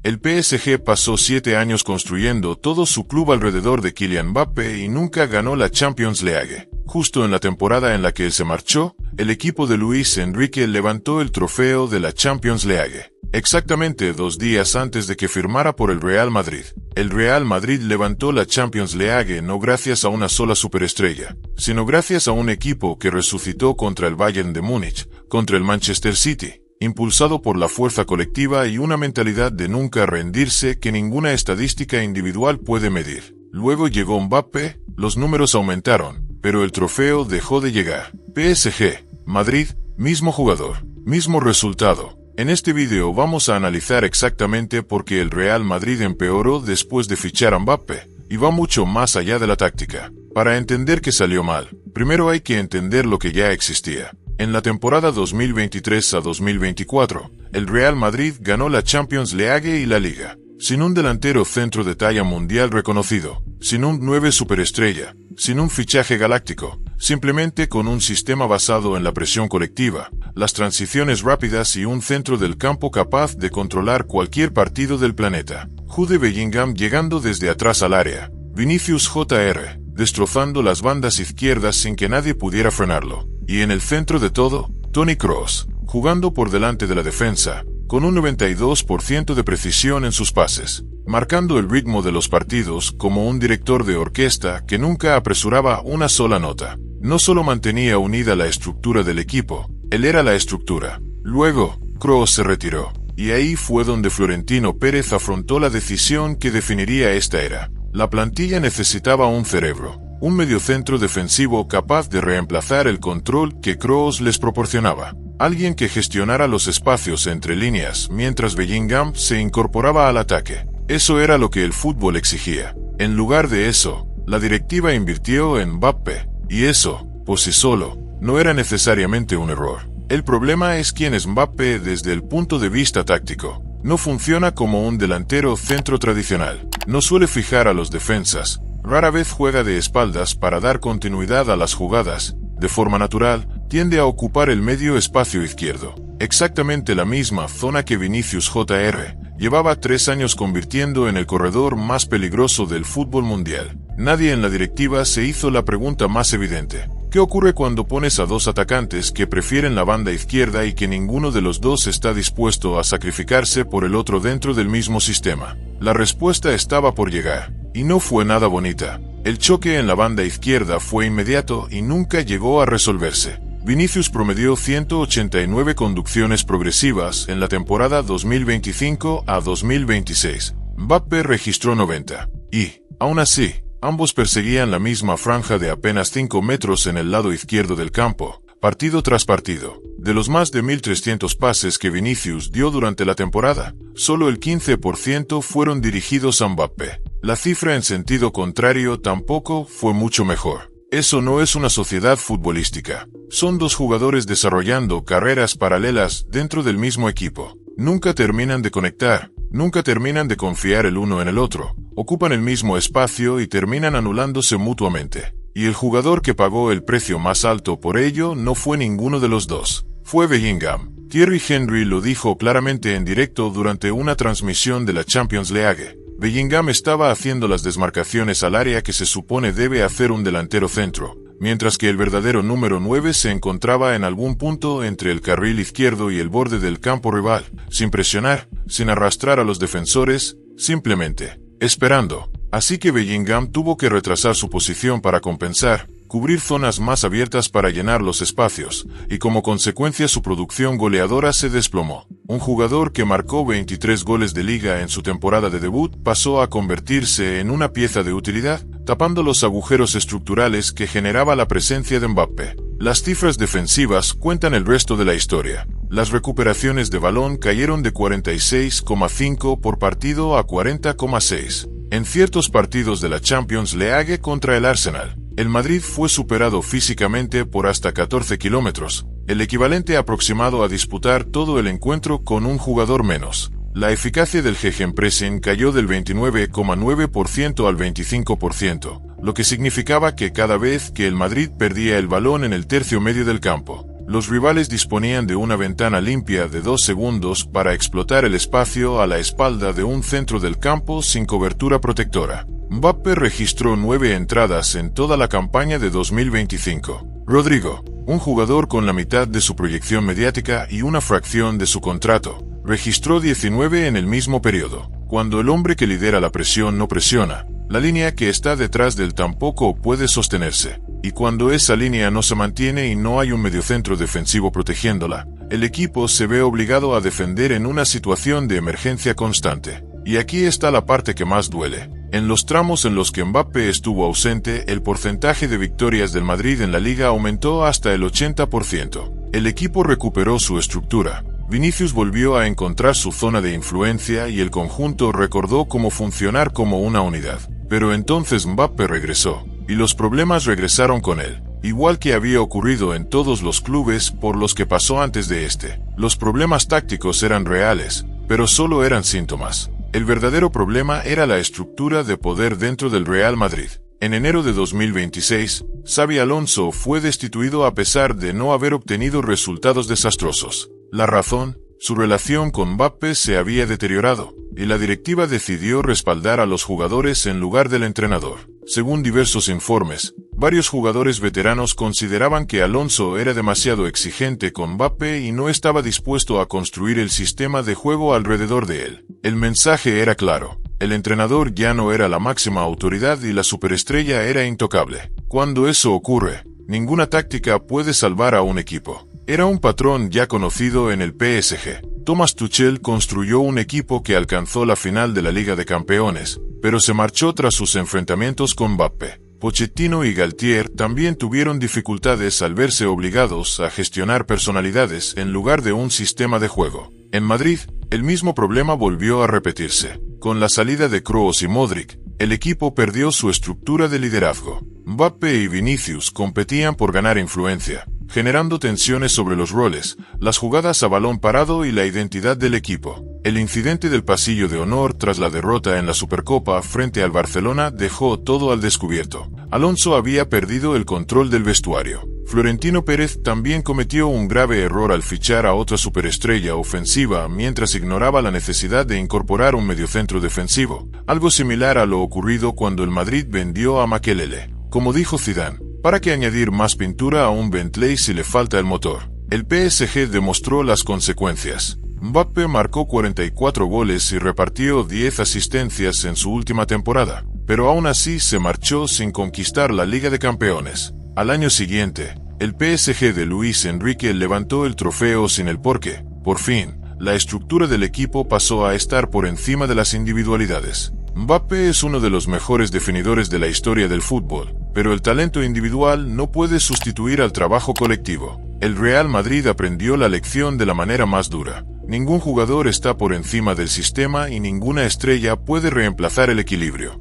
El PSG pasó 7 años construyendo todo su club alrededor de Kylian Mbappé y nunca ganó la Champions League. Justo en la temporada en la que él se marchó, el equipo de Luis Enrique levantó el trofeo de la Champions League. Exactamente 2 días antes de que firmara por el Real Madrid. El Real Madrid levantó la Champions League no gracias a una sola superestrella, sino gracias a un equipo que resucitó contra el Bayern de Múnich, contra el Manchester City, impulsado por la fuerza colectiva y una mentalidad de nunca rendirse que ninguna estadística individual puede medir. Luego llegó Mbappé, los números aumentaron, pero el trofeo dejó de llegar. PSG, Madrid, mismo jugador, mismo resultado. En este video vamos a analizar exactamente por qué el Real Madrid empeoró después de fichar a Mbappé, y va mucho más allá de la táctica. Para entender que salió mal, primero hay que entender lo que ya existía. En la temporada 2023 a 2024, el Real Madrid ganó la Champions League y la Liga, sin un delantero centro de talla mundial reconocido, sin un 9 superestrella, sin un fichaje galáctico, simplemente con un sistema basado en la presión colectiva, las transiciones rápidas y un centro del campo capaz de controlar cualquier partido del planeta. Jude Bellingham llegando desde atrás al área, Vinicius Jr. destrozando las bandas izquierdas sin que nadie pudiera frenarlo, y en el centro de todo, Toni Kroos, jugando por delante de la defensa, con un 92% de precisión en sus pases, marcando el ritmo de los partidos como un director de orquesta que nunca apresuraba una sola nota. No solo mantenía unida la estructura del equipo, él era la estructura. Luego, Kroos se retiró, y ahí fue donde Florentino Pérez afrontó la decisión que definiría esta era. La plantilla necesitaba un cerebro, un mediocentro defensivo capaz de reemplazar el control que Kroos les proporcionaba. Alguien que gestionara los espacios entre líneas mientras Bellingham se incorporaba al ataque. Eso era lo que el fútbol exigía. En lugar de eso, la directiva invirtió en Mbappé, y eso, por sí solo, no era necesariamente un error. El problema es quién es Mbappé desde el punto de vista táctico. No funciona como un delantero centro tradicional. No suele fijar a los defensas. Rara vez juega de espaldas para dar continuidad a las jugadas. De forma natural, tiende a ocupar el medio espacio izquierdo. Exactamente la misma zona que Vinicius Jr. llevaba 3 años convirtiendo en el corredor más peligroso del fútbol mundial. Nadie en la directiva se hizo la pregunta más evidente. ¿Qué ocurre cuando pones a 2 atacantes que prefieren la banda izquierda y que ninguno de los dos está dispuesto a sacrificarse por el otro dentro del mismo sistema? La respuesta estaba por llegar, y no fue nada bonita. El choque en la banda izquierda fue inmediato y nunca llegó a resolverse. Vinicius promedió 189 conducciones progresivas en la temporada 2025 a 2026. Mbappé registró 90. Y, aún así, ambos perseguían la misma franja de apenas 5 metros en el lado izquierdo del campo, partido tras partido. De los más de 1.300 pases que Vinicius dio durante la temporada, solo el 15% fueron dirigidos a Mbappé. La cifra en sentido contrario tampoco fue mucho mejor. Eso no es una sociedad futbolística. Son 2 jugadores desarrollando carreras paralelas dentro del mismo equipo. Nunca terminan de conectar, nunca terminan de confiar el uno en el otro. Ocupan el mismo espacio y terminan anulándose mutuamente. Y el jugador que pagó el precio más alto por ello no fue ninguno de los dos. Fue Bellingham. Thierry Henry lo dijo claramente en directo durante una transmisión de la Champions League. Bellingham estaba haciendo las desmarcaciones al área que se supone debe hacer un delantero centro, mientras que el verdadero número 9 se encontraba en algún punto entre el carril izquierdo y el borde del campo rival, sin presionar, sin arrastrar a los defensores, simplemente esperando. Así que Bellingham tuvo que retrasar su posición para compensar, cubrir zonas más abiertas para llenar los espacios, y como consecuencia su producción goleadora se desplomó. Un jugador que marcó 23 goles de liga en su temporada de debut pasó a convertirse en una pieza de utilidad, tapando los agujeros estructurales que generaba la presencia de Mbappé. Las cifras defensivas cuentan el resto de la historia. Las recuperaciones de balón cayeron de 46,5 por partido a 40,6. En ciertos partidos de la Champions League contra el Arsenal, el Madrid fue superado físicamente por hasta 14 kilómetros, el equivalente aproximado a disputar todo el encuentro con un jugador menos. La eficacia del Gegenpressing cayó del 29,9% al 25%, lo que significaba que cada vez que el Madrid perdía el balón en el tercio medio del campo, Los rivales disponían de una ventana limpia de 2 segundos para explotar el espacio a la espalda de un centro del campo sin cobertura protectora. Mbappé registró 9 entradas en toda la campaña de 2025. Rodrigo, un jugador con la mitad de su proyección mediática y una fracción de su contrato, registró 19 en el mismo periodo. Cuando el hombre que lidera la presión no presiona, la línea que está detrás del tampoco puede sostenerse. Y cuando esa línea no se mantiene y no hay un mediocentro defensivo protegiéndola, el equipo se ve obligado a defender en una situación de emergencia constante. Y aquí está la parte que más duele. En los tramos en los que Mbappé estuvo ausente, el porcentaje de victorias del Madrid en la Liga aumentó hasta el 80%. El equipo recuperó su estructura. Vinicius volvió a encontrar su zona de influencia y el conjunto recordó cómo funcionar como una unidad. Pero entonces Mbappé regresó, y los problemas regresaron con él, igual que había ocurrido en todos los clubes por los que pasó antes de este. Los problemas tácticos eran reales, pero solo eran síntomas. El verdadero problema era la estructura de poder dentro del Real Madrid. En enero de 2026, Xabi Alonso fue destituido a pesar de no haber obtenido resultados desastrosos. La razón, su relación con Mbappé se había deteriorado, y la directiva decidió respaldar a los jugadores en lugar del entrenador. Según diversos informes, varios jugadores veteranos consideraban que Alonso era demasiado exigente con Mbappé y no estaba dispuesto a construir el sistema de juego alrededor de él. El mensaje era claro. El entrenador ya no era la máxima autoridad y la superestrella era intocable. Cuando eso ocurre, ninguna táctica puede salvar a un equipo. Era un patrón ya conocido en el PSG. Thomas Tuchel construyó un equipo que alcanzó la final de la Liga de Campeones, pero se marchó tras sus enfrentamientos con Mbappé. Pochettino y Galtier también tuvieron dificultades al verse obligados a gestionar personalidades en lugar de un sistema de juego. En Madrid, el mismo problema volvió a repetirse. Con la salida de Kroos y Modric, el equipo perdió su estructura de liderazgo. Mbappé y Vinicius competían por ganar influencia, generando tensiones sobre los roles, las jugadas a balón parado y la identidad del equipo. El incidente del pasillo de honor tras la derrota en la Supercopa frente al Barcelona dejó todo al descubierto. Alonso había perdido el control del vestuario. Florentino Pérez también cometió un grave error al fichar a otra superestrella ofensiva mientras ignoraba la necesidad de incorporar un mediocentro defensivo, algo similar a lo ocurrido cuando el Madrid vendió a Makelele. Como dijo Zidane, ¿para qué añadir más pintura a un Bentley si le falta el motor? El PSG demostró las consecuencias. Mbappé marcó 44 goles y repartió 10 asistencias en su última temporada, pero aún así se marchó sin conquistar la Liga de Campeones. Al año siguiente, el PSG de Luis Enrique levantó el trofeo sin el porqué. Por fin, la estructura del equipo pasó a estar por encima de las individualidades. Mbappé es uno de los mejores definidores de la historia del fútbol, pero el talento individual no puede sustituir al trabajo colectivo. El Real Madrid aprendió la lección de la manera más dura. Ningún jugador está por encima del sistema y ninguna estrella puede reemplazar el equilibrio.